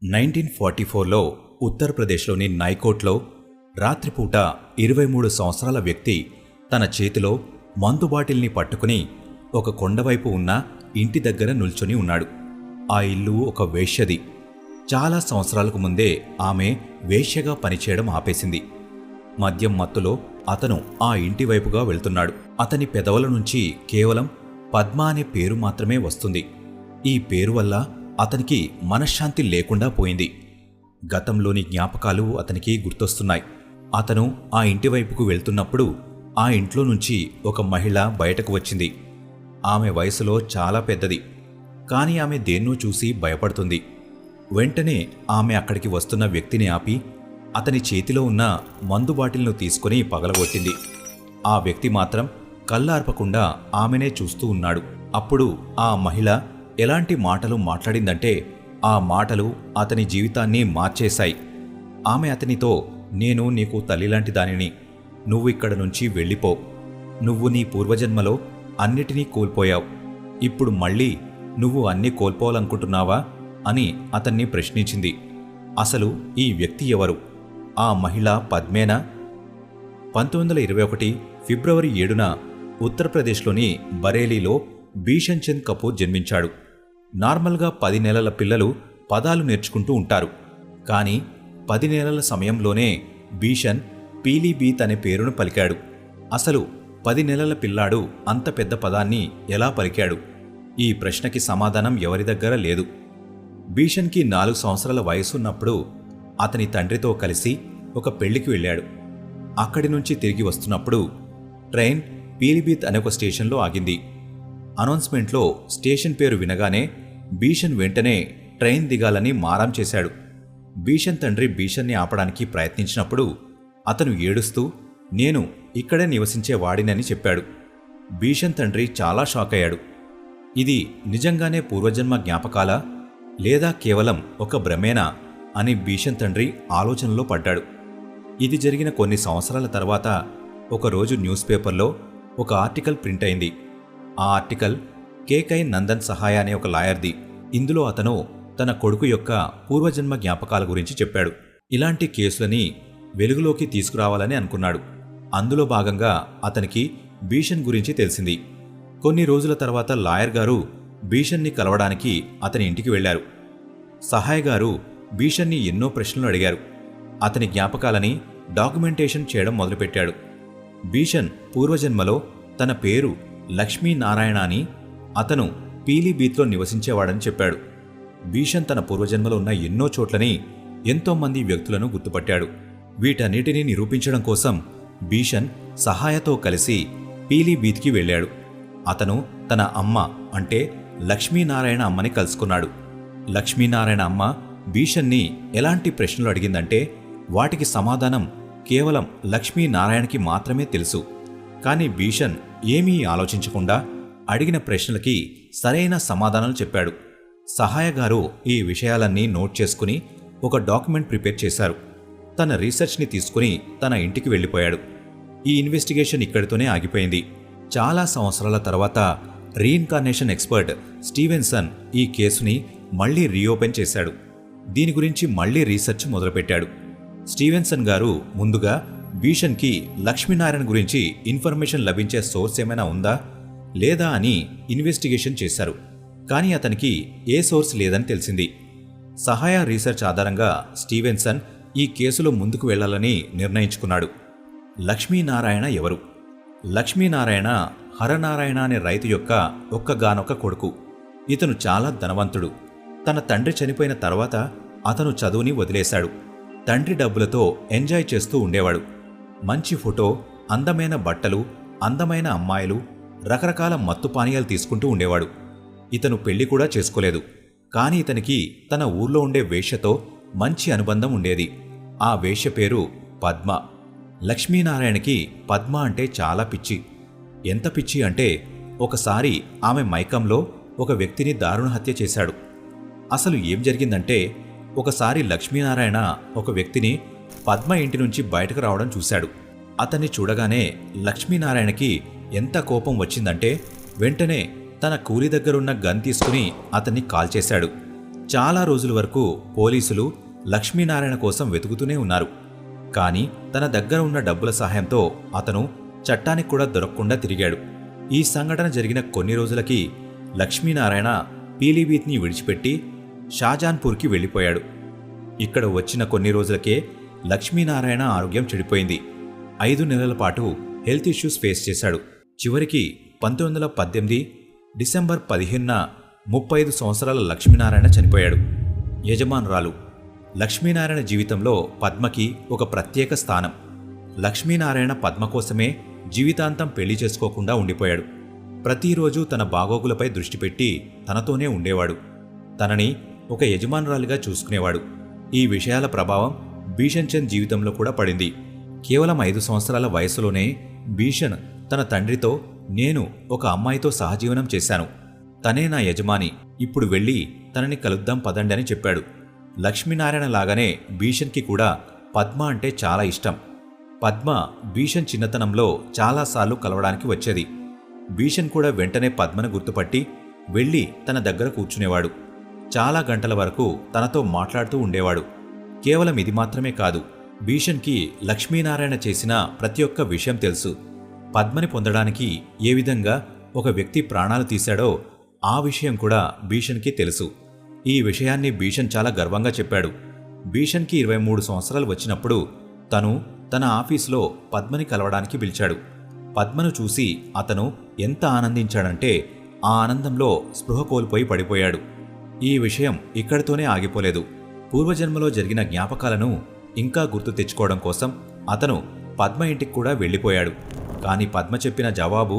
1944లో ఉత్తరప్రదేశ్లోని నైకోట్లో రాత్రిపూట 23 సంవత్సరాల వ్యక్తి తన చేతిలో మందు బాటిల్ని పట్టుకుని ఒక కొండవైపు ఉన్న ఇంటి దగ్గర నిల్చొని ఉన్నాడు. ఆ ఇల్లు ఒక వేశ్యది. చాలా సంవత్సరాలకు ముందే ఆమె వేశ్యగా పనిచేయడం ఆపేసింది. మద్యం మత్తులో అతను ఆ ఇంటి వైపుగా వెళ్తున్నాడు. అతని పెదవుల నుంచి కేవలం పద్మ అనే పేరు మాత్రమే వస్తుంది. ఈ పేరు వల్ల అతనికి మనశ్శాంతి లేకుండా పోయింది. గతంలోని జ్ఞాపకాలు అతనికి గుర్తొస్తున్నాయి. అతను ఆ ఇంటి వైపుకు వెళ్తున్నప్పుడు ఆ ఇంట్లో నుంచి ఒక మహిళ బయటకు వచ్చింది. ఆమె వయసులో చాలా పెద్దది, కానీ ఆమె దేన్నో చూసి భయపడుతుంది. వెంటనే ఆమె అక్కడికి వస్తున్న వ్యక్తిని ఆపి అతని చేతిలో ఉన్న మందు బాటిల్ను తీసుకుని పగలగొట్టింది. ఆ వ్యక్తి మాత్రం కళ్ళార్పకుండా ఆమెనే చూస్తూ ఉన్నాడు. అప్పుడు ఆ మహిళ ఎలాంటి మాటలు మాట్లాడిందంటే ఆ మాటలు అతని జీవితాన్ని మార్చేశాయి. ఆమె అతనితో, నేను నీకు తల్లిలాంటి దానిని, నువ్వు ఇక్కడ నుంచి వెళ్ళిపో. నువ్వు నీ పూర్వజన్మలో అన్నిటినీ కోల్పోయావు. ఇప్పుడు మళ్ళీ నువ్వు అన్నీ కోల్పోవాలనుకుంటున్నావా అని అతన్ని ప్రశ్నించింది. అసలు ఈ వ్యక్తి ఎవరు? ఆ మహిళ పద్మేనా? 1921 ఫిబ్రవరి 7న ఉత్తరప్రదేశ్లోని బరేలీలో భీషన్ చంద్ కపూర్ జన్మించాడు. నార్మల్గా 10 నెలల పిల్లలు పదాలు నేర్చుకుంటూ ఉంటారు. కానీ 10 నెలల సమయంలోనే భీషన్ పీలీభీత్ అనే పేరును పలికాడు. అసలు 10 నెలల పిల్లాడు అంత పెద్ద పదాన్ని ఎలా పలికాడు? ఈ ప్రశ్నకి సమాధానం ఎవరి దగ్గర లేదు. భీషన్కి 4 సంవత్సరాల వయసున్నప్పుడు అతని తండ్రితో కలిసి ఒక పెళ్లికి వెళ్ళాడు. అక్కడి నుంచి తిరిగి వస్తున్నప్పుడు ట్రైన్ పీలీభీత్ అనే ఒక స్టేషన్లో ఆగింది. అనౌన్స్మెంట్లో స్టేషన్ పేరు వినగానే భీషన్ వెంటనే ట్రైన్ దిగాలని మారం చేశాడు. భీషన్ తండ్రి భీషన్ని ఆపడానికి ప్రయత్నించినప్పుడు అతను ఏడుస్తూ, నేను ఇక్కడే నివసించే వాడినని చెప్పాడు. భీషన్ తండ్రి చాలా షాక్ అయ్యాడు. ఇది నిజంగానే పూర్వజన్మ జ్ఞాపకాలా లేదా కేవలం ఒక భ్రమేనా అని భీషన్ తండ్రి ఆలోచనలో పడ్డాడు. ఇది జరిగిన కొన్ని సంవత్సరాల తర్వాత ఒకరోజు న్యూస్ పేపర్లో ఒక ఆర్టికల్ ప్రింట్ అయింది. ఆ ఆర్టికల్ కేకై నందన్ సహాయ అనే ఒక లాయర్ది. ఇందులో అతను తన కొడుకు యొక్క పూర్వజన్మ జ్ఞాపకాల గురించి చెప్పాడు. ఇలాంటి కేసులని వెలుగులోకి తీసుకురావాలని అనుకున్నాడు. అందులో భాగంగా అతనికి భీషన్ గురించి తెలిసింది. కొన్ని రోజుల తర్వాత లాయర్ గారు భీషన్ని కలవడానికి అతని ఇంటికి వెళ్లారు. సహాయ గారు భీషన్ని ఎన్నో ప్రశ్నలు అడిగారు. అతని జ్ఞాపకాలని డాక్యుమెంటేషన్ చేయడం మొదలుపెట్టాడు. భీషన్ పూర్వజన్మలో తన పేరు లక్ష్మీనారాయణ అని, అతను పీలీభీత్లో నివసించేవాడని చెప్పాడు. భీషన్ తన పూర్వజన్మలో ఉన్న ఎన్నో చోట్లని, ఎంతోమంది వ్యక్తులను గుర్తుపట్టాడు. వీటన్నిటినీ నిరూపించడం కోసం భీషన్ సహాయతో కలిసి పీలీభీత్కి వెళ్ళాడు. అతను తన అమ్మ అంటే లక్ష్మీనారాయణ అమ్మని కలుసుకున్నాడు. లక్ష్మీనారాయణ అమ్మ భీషన్ని ఎలాంటి ప్రశ్నలు అడిగిందంటే వాటికి సమాధానం కేవలం లక్ష్మీనారాయణకి మాత్రమే తెలుసు. కానీ భీషన్ ఏమీ ఆలోచించకుండా అడిగిన ప్రశ్నలకి సరైన సమాధానాలు చెప్పాడు. సహాయ గారు ఈ విషయాలన్నీ నోట్ చేసుకుని ఒక డాక్యుమెంట్ ప్రిపేర్ చేశారు. తన రీసెర్చ్ని తీసుకుని తన ఇంటికి వెళ్ళిపోయాడు. ఈ ఇన్వెస్టిగేషన్ ఇక్కడితోనే ఆగిపోయింది. చాలా సంవత్సరాల తర్వాత రీఇన్కార్నేషన్ ఎక్స్పర్ట్ స్టీవెన్సన్ ఈ కేసుని మళ్లీ రీఓపెన్ చేశాడు. దీని గురించి మళ్లీ రీసెర్చ్ మొదలుపెట్టాడు. స్టీవెన్సన్ గారు ముందుగా భీషన్కి లక్ష్మీనారాయణ గురించి ఇన్ఫర్మేషన్ లభించే సోర్స్ ఏమైనా ఉందా లేదా అని ఇన్వెస్టిగేషన్ చేశారు. కానీ అతనికి ఏ సోర్స్ లేదని తెలిసింది. సహాయ రీసెర్చ్ ఆధారంగా స్టీవెన్సన్ ఈ కేసులో ముందుకు వెళ్లాలని నిర్ణయించుకున్నాడు. లక్ష్మీనారాయణ ఎవరు? లక్ష్మీనారాయణ హరనారాయణ అనే రైతు యొక్క ఒక్కగానొక్క కొడుకు. ఇతను చాలా ధనవంతుడు. తన తండ్రి చనిపోయిన తర్వాత అతను చదువుని వదిలేశాడు. తండ్రి డబ్బులతో ఎంజాయ్ చేస్తూ ఉండేవాడు. మంచి ఫోటో, అందమైన బట్టలు, అందమైన అమ్మాయిలు, రకరకాల మత్తు పానీయాలు తీసుకుంటూ ఉండేవాడు. ఇతను పెళ్లి కూడా చేసుకోలేదు. కానీ ఇతనికి తన ఊర్లో ఉండే వేశ్యతో మంచి అనుబంధం ఉండేది. ఆ వేశ్య పేరు పద్మ. లక్ష్మీనారాయణకి పద్మ అంటే చాలా పిచ్చి. ఎంత పిచ్చి అంటే ఒకసారి ఆమె మైకంలో ఒక వ్యక్తిని దారుణ హత్య చేశాడు. అసలు ఏం జరిగిందంటే ఒకసారి లక్ష్మీనారాయణ ఒక వ్యక్తిని పద్మ ఇంటి నుంచి బయటకు రావడం చూశాడు. అతన్ని చూడగానే లక్ష్మీనారాయణకి ఎంత కోపం వచ్చిందంటే వెంటనే తన కూలి దగ్గరున్న గన్ తీసుకుని అతన్ని కాల్చేశాడు. చాలా రోజుల వరకు పోలీసులు లక్ష్మీనారాయణ కోసం వెతుకుతూనే ఉన్నారు. కానీ తన దగ్గర ఉన్న డబ్బుల సహాయంతో అతను చట్టానికి కూడా దొరకకుండా తిరిగాడు. ఈ సంఘటన జరిగిన కొన్ని రోజులకి లక్ష్మీనారాయణ పీలీభీత్ని విడిచిపెట్టి షాజాన్పూర్కి వెళ్ళిపోయాడు. ఇక్కడ వచ్చిన కొన్ని రోజులకే లక్ష్మీనారాయణ ఆరోగ్యం చెడిపోయింది. 5 నెలల పాటు హెల్త్ ఇష్యూస్ ఫేస్ చేశాడు. చివరికి 1918 డిసెంబర్ 15న 35 సంవత్సరాల లక్ష్మీనారాయణ చనిపోయాడు. యజమానురాలు లక్ష్మీనారాయణ జీవితంలో పద్మకి ఒక ప్రత్యేక స్థానం. లక్ష్మీనారాయణ పద్మ కోసమే జీవితాంతం పెళ్లి చేసుకోకుండా ఉండిపోయాడు. ప్రతిరోజు తన బాగోగులపై దృష్టి పెట్టి తనతోనే ఉండేవాడు. తనని ఒక యజమానురాలిగా చూసుకునేవాడు. ఈ విషయాల ప్రభావం భీషణ్ చంద్ జీవితంలో కూడా పడింది. కేవలం 5 సంవత్సరాల వయసులోనే భీషణ్ తన తండ్రితో, నేను ఒక అమ్మాయితో సహజీవనం చేశాను, తనే నా యజమాని, ఇప్పుడు వెళ్ళి తనని కలుద్దాం పదండి అని చెప్పాడు. లక్ష్మీనారాయణ లాగానే భీషణ్కి కూడా పద్మ అంటే చాలా ఇష్టం. పద్మ భీషణ్ చిన్నతనంలో చాలాసార్లు కలవడానికి వచ్చేది. భీషణ్ కూడా వెంటనే పద్మను గుర్తుపట్టి వెళ్ళి తన దగ్గర కూర్చునేవాడు. చాలా గంటల వరకు తనతో మాట్లాడుతూ ఉండేవాడు. కేవలం ఇది మాత్రమే కాదు, భీషణ్కి లక్ష్మీనారాయణ చేసిన ప్రతి ఒక్క విషయం తెలుసు. పద్మని పొందడానికి ఏ విధంగా ఒక వ్యక్తి ప్రాణాలు తీశాడో ఆ విషయం కూడా భీషణ్కి తెలుసు. ఈ విషయాన్ని భీషణ్ చాలా గర్వంగా చెప్పాడు. భీషణ్కి 23 సంవత్సరాలు వచ్చినప్పుడు తను తన ఆఫీసులో పద్మని కలవడానికి పిలిచాడు. పద్మను చూసి అతను ఎంత ఆనందించాడంటే ఆ ఆనందంలో స్పృహ కోల్పోయి పడిపోయాడు. ఈ విషయం ఇక్కడితోనే ఆగిపోలేదు. పూర్వజన్మలో జరిగిన జ్ఞాపకాలను ఇంకా గుర్తు తెచ్చుకోవడం కోసం అతను పద్మ ఇంటికి కూడా వెళ్ళిపోయాడు. కానీ పద్మ చెప్పిన జవాబు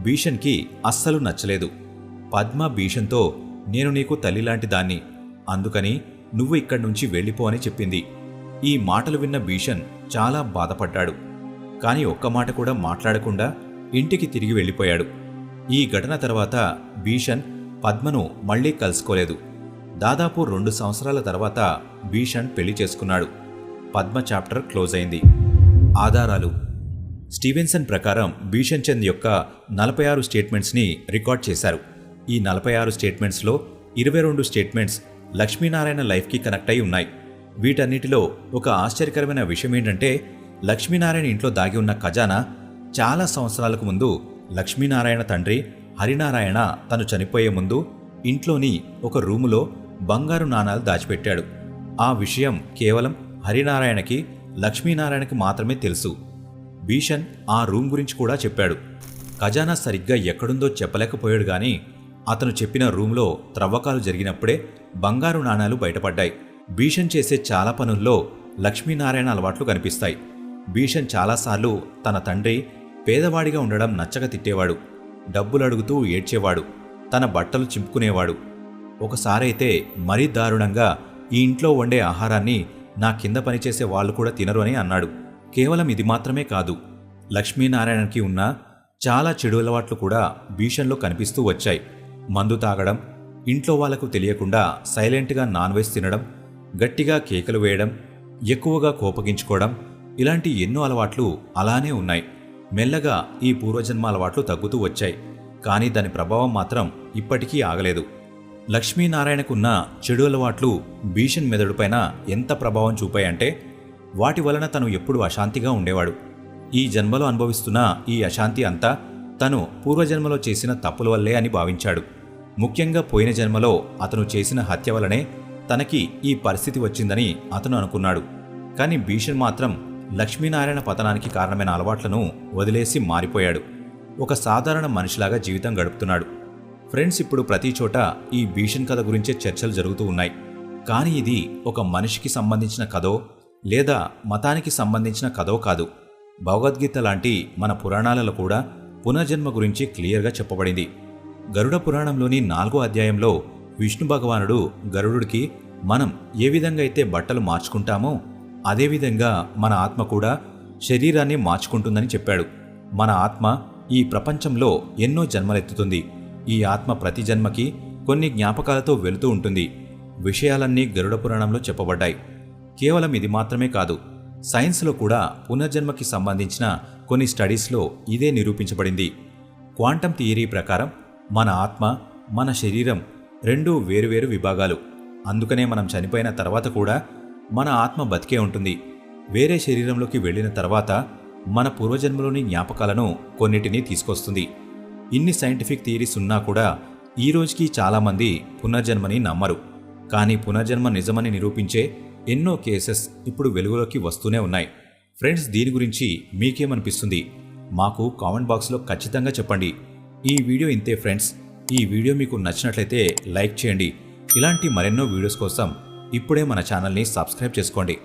భీషణ్కి అస్సలు నచ్చలేదు. పద్మ భీషణ్తో, నేను నీకు తల్లిలాంటి దాన్ని, అందుకని నువ్వు ఇక్కడి నుంచి వెళ్ళిపో అని చెప్పింది. ఈ మాటలు విన్న భీషణ్ చాలా బాధపడ్డాడు. కానీ ఒక్క మాట కూడా మాట్లాడకుండా ఇంటికి తిరిగి వెళ్ళిపోయాడు. ఈ ఘటన తర్వాత భీషణ్ పద్మను మళ్లీ కలుసుకోలేదు. దాదాపు 2 సంవత్సరాల తర్వాత భీషణ్ పెళ్లి చేసుకున్నాడు. పద్మ చాప్టర్ క్లోజ్ అయింది. ఆధారాలు: స్టీవెన్సన్ ప్రకారం భీషణ్ చంద్ యొక్క 46 స్టేట్మెంట్స్ని రికార్డ్ చేశారు. ఈ 46 స్టేట్మెంట్స్లో 22 స్టేట్మెంట్స్ లక్ష్మీనారాయణ లైఫ్కి కనెక్ట్ అయి ఉన్నాయి. వీటన్నిటిలో ఒక ఆశ్చర్యకరమైన విషయం ఏంటంటే, లక్ష్మీనారాయణ ఇంట్లో దాగి ఉన్న ఖజానా చాలా సంవత్సరాలకు ముందు లక్ష్మీనారాయణ తండ్రి హరినారాయణ తను చనిపోయే ముందు ఇంట్లోని ఒక రూములో బంగారు నాణాలు దాచిపెట్టాడు. ఆ విషయం కేవలం హరినారాయణకి, లక్ష్మీనారాయణకి మాత్రమే తెలుసు. భీషణ్ ఆ రూమ్ గురించి కూడా చెప్పాడు. ఖజానా సరిగ్గా ఎక్కడుందో చెప్పలేకపోయాడు. గాని అతను చెప్పిన రూమ్లో త్రవ్వకాలు జరిగినప్పుడే బంగారు నాణాలు బయటపడ్డాయి. భీషణ్ చేసే చాలా పనుల్లో లక్ష్మీనారాయణ అలవాట్లు కనిపిస్తాయి. భీషణ్ చాలాసార్లు తన తండ్రి పేదవాడిగా ఉండడం నచ్చక తిట్టేవాడు. డబ్బులు అడుగుతూ ఏడ్చేవాడు. తన బట్టలు చింపుకునేవాడు. ఒకసారైతే మరీ దారుణంగా, ఈ ఇంట్లో వండే ఆహారాన్ని నా కింద పనిచేసే వాళ్ళు కూడా తినరు అని అన్నాడు. కేవలం ఇది మాత్రమే కాదు, లక్ష్మీనారాయణకి ఉన్న చాలా చెడు అలవాట్లు కూడా భీషణ్లో కనిపిస్తూ వచ్చాయి. మందు తాగడం, ఇంట్లో వాళ్లకు తెలియకుండా సైలెంట్గా నాన్ వెజ్ తినడం, గట్టిగా కేకలు వేయడం, ఎక్కువగా కోపగించుకోవడం, ఇలాంటి ఎన్నో అలవాట్లు అలానే ఉన్నాయి. మెల్లగా ఈ పూర్వజన్మ అలవాట్లు తగ్గుతూ వచ్చాయి. కానీ దాని ప్రభావం మాత్రం ఇప్పటికీ ఆగలేదు. లక్ష్మీనారాయణకున్న చెడు అలవాట్లు భీషణ్ మెదడుపైన ఎంత ప్రభావం చూపాయంటే, వాటి వలన తను ఎప్పుడూ అశాంతిగా ఉండేవాడు. ఈ జన్మలో అనుభవిస్తున్న ఈ అశాంతి అంతా తను పూర్వజన్మలో చేసిన తప్పుల వల్లే అని భావించాడు. ముఖ్యంగా పోయిన జన్మలో అతను చేసిన హత్య వలనే తనకి ఈ పరిస్థితి వచ్చిందని అతను అనుకున్నాడు. కానీ భీషణ్ మాత్రం లక్ష్మీనారాయణ పతనానికి కారణమైన అలవాట్లను వదిలేసి మారిపోయాడు. ఒక సాధారణ మనిషిలాగా జీవితం గడుపుతున్నాడు. ఫ్రెండ్స్, ఇప్పుడు ప్రతి చోట ఈ భీషణ్ కథ గురించే చర్చలు జరుగుతూ ఉన్నాయి. కానీ ఇది ఒక మనిషికి సంబంధించిన కథో లేదా మతానికి సంబంధించిన కథో కాదు. భగవద్గీత లాంటి మన పురాణాలలో కూడా పునర్జన్మ గురించి క్లియర్గా చెప్పబడింది. గరుడ పురాణంలోని 4వ అధ్యాయంలో విష్ణు భగవానుడు గరుడుడికి మనం ఏ విధంగా అయితే బట్టలు మార్చుకుంటామో అదేవిధంగా మన ఆత్మ కూడా శరీరాన్ని మార్చుకుంటుందని చెప్పాడు. మన ఆత్మ ఈ ప్రపంచంలో ఎన్నో జన్మలెత్తుతుంది. ఈ ఆత్మ ప్రతి జన్మకి కొన్ని జ్ఞాపకాలతో వెళుతూ ఉంటుంది. విషయాలన్నీ గరుడ పురాణంలో చెప్పబడ్డాయి. కేవలం ఇది మాత్రమే కాదు, సైన్స్లో కూడా పునర్జన్మకి సంబంధించిన కొన్ని స్టడీస్లో ఇదే నిరూపించబడింది. క్వాంటమ్ థియరీ ప్రకారం మన ఆత్మ, మన శరీరం రెండూ వేరువేరు విభాగాలు. అందుకనే మనం చనిపోయిన తర్వాత కూడా మన ఆత్మ బతికే ఉంటుంది. వేరే శరీరంలోకి వెళ్ళిన తర్వాత మన పూర్వజన్మలోని జ్ఞాపకాలను కొన్నిటిని తీసుకొస్తుంది. ఇన్ని సైంటిఫిక్ థియరీస్ ఉన్నా కూడా ఈ రోజుకి చాలామంది పునర్జన్మని నమ్మరు. కానీ పునర్జన్మ నిజమని నిరూపించే ఎన్నో కేసెస్ ఇప్పుడు వెలుగులోకి వస్తూనే ఉన్నాయి. ఫ్రెండ్స్, దీని గురించి మీకేమనిపిస్తుంది? మాకు కామెంట్ బాక్స్లో ఖచ్చితంగా చెప్పండి. ఈ వీడియో ఇంతే ఫ్రెండ్స్. ఈ వీడియో మీకు నచ్చినట్లయితే లైక్ చేయండి. ఇలాంటి మరెన్నో వీడియోస్ కోసం ఇప్పుడే మన ఛానల్ని సబ్స్క్రైబ్ చేసుకోండి.